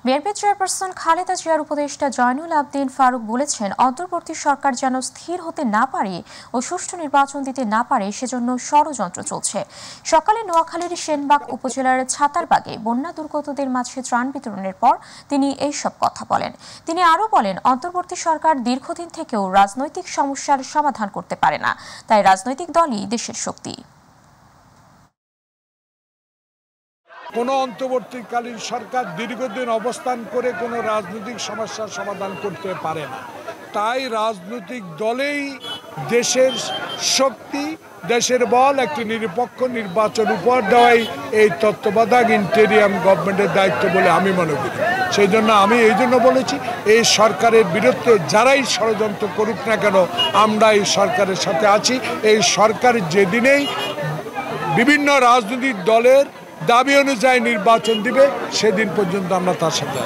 BNP chairperson Khaleda জিয়ার উপদেষ্টা জয়নুল আবদিন ফারুক বলেছেন, অন্তর্বর্তী সরকার যেন স্থির হতে না পারে ও সুষ্ঠু নির্বাচন দিতে না পারে সেজন্য ষড়যন্ত্র চলছে। সকালে নোয়াখালীর সেনবাগ উপজেলার ছাতারবাগে বন্যা দুর্গতদের মাঝে ত্রাণ বিতরণের পর তিনি এইসব কথা বলেন। তিনি আরও বলেন, অন্তর্বর্তী সরকার দীর্ঘদিন থেকেও রাজনৈতিক সমস্যার সমাধান করতে পারে না, তাই রাজনৈতিক দলই দেশের শক্তি। কোনো অন্তর্বর্তীকালীন সরকার দীর্ঘদিন অবস্থান করে কোনো রাজনৈতিক সমস্যার সমাধান করতে পারে না, তাই রাজনৈতিক দলেই দেশের শক্তি, দেশের বল। একটি নিরপেক্ষ নির্বাচন উপহার দেওয়াই এই তত্ত্বাবধায়ক ইন্টেরিয়াম গভর্নমেন্টের দায়িত্ব বলে আমি মনে করি। সেই জন্য আমি এই জন্য বলেছি, এই সরকারের বিরুদ্ধে যারাই ষড়যন্ত্র করুক না কেন, আমরা এই সরকারের সাথে আছি। এই সরকার যেদিনেই বিভিন্ন রাজনৈতিক দলের দাবি অনুযায়ী নির্বাচন দিবে, সেদিন পর্যন্ত আমরা তার সাথে